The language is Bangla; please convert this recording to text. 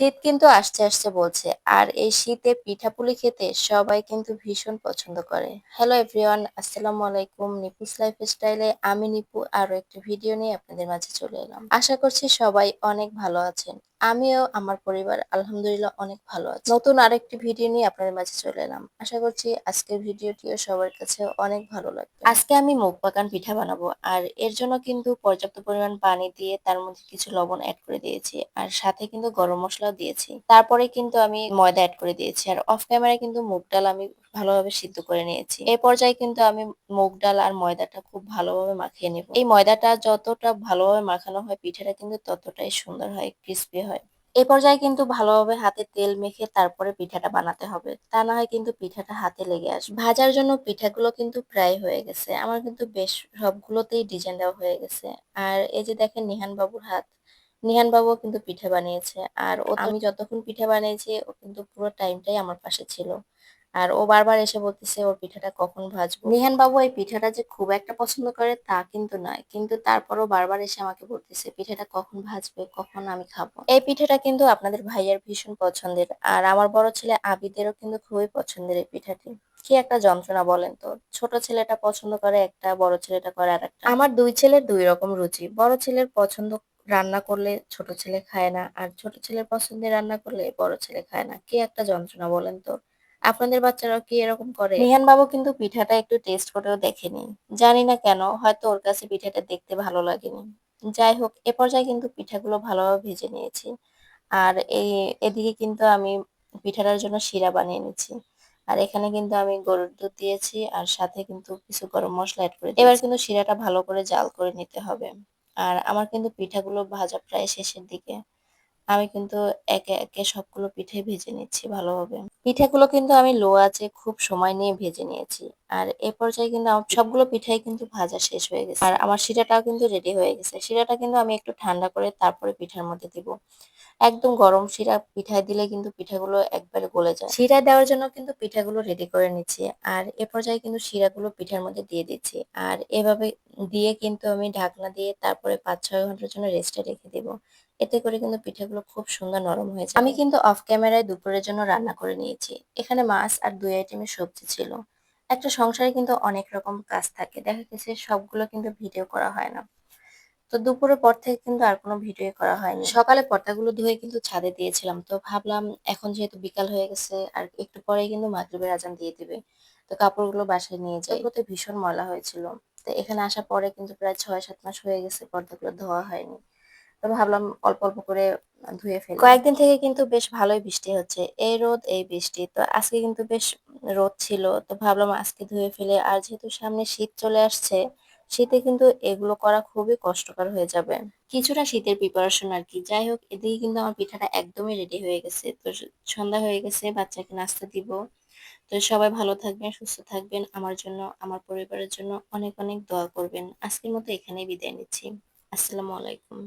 শীত কিন্তু আসছে আসছে বলছে আর এই শীতে পিঠাপুলি খেতে সবাই কিন্তু ভীষণ পছন্দ করে। হ্যালো এভরিওয়ান, আসসালামু আলাইকুম। নিপুস লাইফস্টাইলে আমি নিপু আরো একটা ভিডিও নিয়ে আপনাদের মাঝে চলে এলাম। আশা করছি সবাই অনেক ভালো আছেন। আমিও আমার পরিবার আলহামদুলিল্লাহ অনেক ভালো আছি। নতুন আরেকটি ভিডিও নিয়ে আপনাদের মাঝে চলে এলাম। আশা করছি আজকের ভিডিওটিও সবার কাছে অনেক ভালো লাগবে। আজকে আমি মুগ পাকান পিঠা বানাবো আর এর জন্য কিন্তু পর্যাপ্ত পরিমাণ পানি দিয়ে তার মধ্যে কিছু লবণ অ্যাড করে দিয়েছি আর সাথে কিন্তু গরম মশলাও দিয়েছি। তারপরে কিন্তু আমি ময়দা অ্যাড করে দিয়েছি আর অফ ক্যামেরায় কিন্তু মুগ ডাল আমি ভালোভাবে সিদ্ধ করে নিয়েছি। এই পর্যায়ে কিন্তু আমি মুগ ডাল আর ময়দাটা খুব ভালোভাবে মাখিয়ে নেব। এই ময়দাটা যতটা ভালোভাবে মাখানো হয় পিঠাটা কিন্তু ততটাই সুন্দর হয়, ক্রিস্পি হয়। এই পর্যায়ে কিন্তু ভালোভাবে হাতে তেল মেখে তারপরে পিঠাটা বানাতে হবে, তা না হয় কিন্তু পিঠাটা হাতে লেগে আসবে। ভাজার জন্য পিঠাগুলো কিন্তু প্রায় হয়ে গেছে, আমার কিন্তু বেশ সবগুলোতেই ডিজাইন দেওয়া হয়ে গেছে। আর এই যে দেখেন নিহান বাবুর হাত, নিহান বাবুও কিন্তু পিঠা বানিয়েছে আর আমি যতক্ষণ পিঠা বানিয়েছি ও কিন্তু পুরো টাইমটাই আমার পাশে ছিল। আর ও বারবার এসে বলতেছে ওর পিঠাটা কখন ভাজবো। নিহান বাবু এই পিঠাটা যে খুব একটা পছন্দ করে তা কিন্তু নয়, কিন্তু তারপরও বারবার এসে আমাকে বলতেছে পিঠাটা কখন ভাজবে, কখন আমি খাবো। এই পিঠাটা কিন্তু আপনাদের ভাইয়ার ভীষণ পছন্দের আর আমার বড় ছেলে আবিদেরও কিন্তু খুবই পছন্দের এই পিঠাটি। কি একটা যন্ত্রণা বলেন তো, ছোট ছেলেটা পছন্দ করে একটা, বড় ছেলেটা করে আরেকটা। আমার দুই ছেলের দুই রকম রুচি। বড় ছেলের পছন্দ রান্না করলে ছোট ছেলে খায় না আর ছোট ছেলের পছন্দের রান্না করলে বড় ছেলে খায় না। কি একটা যন্ত্রণা বলেন তো। আপনাদের বাচ্চারাও কি এরকম করে? নিহান বাবু কিন্তু পিঠাটা একটু টেস্ট করেও দেখেনি। জানি না কেন, হয়তো ওর কাছে পিঠাটা দেখতে ভালো লাগেনি। যাই হোক, এ পর্যায়ে কিন্তু পিঠাগুলো ভালোভাবে ভেজে নিয়েছি। আর এদিকে কিন্তু আমি পিঠাটার জন্য শিরা বানিয়ে নিচ্ছি। আর এখানে কিন্তু আমি গরুর দুধ দিয়েছি আর সাথে কিন্তু কিছু গরম মসলা এড করে দিয়েছি। এবার কিন্তু শিরাটা ভালো করে জাল করে নিতে হবে। আর আমার কিন্তু পিঠাগুলো ভাজা প্রায় শেষের দিকে। আমি কিন্তু একে একে সবগুলো পিঠে ভেজে নিচ্ছি ভালোভাবে। পিঠাগুলো কিন্তু আমি লো আঁচে খুব সময় নিয়ে ভেজে নিয়েছি। আর এ পর্যায়ে কিন্তু আমার সবগুলো পিঠাই কিন্তু ভাজা শেষ হয়ে গেছে। আর আমার শিরাটাও কিন্তু রেডি হয়ে গেছে। শিরাটা কিন্তু আমি একটু ঠান্ডা করে তারপরে পিঠার মধ্যে দিব। একদম গরম শিরা পিঠায় দিলে কিন্তু পিঠাগুলো একবারে গলে যায়। শিরা দেওয়ার জন্য কিন্তু পিঠাগুলো রেডি করে নিচ্ছি। আর এ পর্যায়ে কিন্তু শিরাগুলো পিঠার মধ্যে দিয়ে দিচ্ছি। আর এভাবে দিয়ে কিন্তু আমি ঢাকনা দিয়ে তারপরে ৫-৬ ঘন্টার জন্য রেস্টে রেখে দিব। এতে করে কিন্তু পিঠাগুলো খুব সুন্দর নরম হয়ে যাবে। আমি কিন্তু অফ ক্যামেরায় দুপুরের জন্য রান্না করে নিয়েছি। এখানে মাছ আর ২ আইটেমের সবজি ছিল। একটা সংসারে কিন্তু অনেক রকম কাজ থাকে। দেখা গেছে সবগুলো কিন্তু ভিডিও করা হয় না। তো দুপুরের পর থেকে কিন্তু আর কোনো ভিডিও করা হয়নি। সকালে পর্দাগুলো ধুয়ে কিন্তু ছাদে দিয়েছিলাম। তো ভাবলাম এখন যেহেতু বিকাল হয়ে গেছে আর একটু পরেই কিন্তু মাগরিবের আজান দিয়ে দিবে। তো কাপড়গুলো বাসায় নিয়ে যাই। এগুলোতে ভীষণ ময়লা হয়েছিল। তো এখানে আসার পরে কিন্তু প্রায় ৬-৭ মাস হয়ে গেছে পর্দাগুলো ধোয়া হয়নি। তো ভাবলাম অল্প অল্প করে ধুয়ে ফেলি। কয়েকদিন থেকে কিন্তু বেশ ভালোই বৃষ্টি হচ্ছে। এই রোদ এই বৃষ্টি। তো আজকে কিন্তু বেশ রোদ ছিল। তো ভাবলাম আজকে ধুয়ে ফেলি। আর যেহেতু সামনে শীত চলে আসছে, শীতে কিন্তু এগুলো করা খুবই কষ্টকর হয়ে যাবে। কিছুটা শীতের প্রিপারেশন আরকি। যাই হোক, এদিকে কিন্তু আমার পিঠাটা একদমই রেডি হয়ে গেছে। তো সন্ধ্যা হয়ে গেছে, বাচ্চাকে নাস্তা দিব। তো সবাই ভালো থাকবেন, সুস্থ থাকবেন। আমার জন্য, আমার পরিবারের জন্য অনেক অনেক দোয়া করবেন। আজকের মতো এখানেই বিদায় নিচ্ছি। আসসালামু আলাইকুম।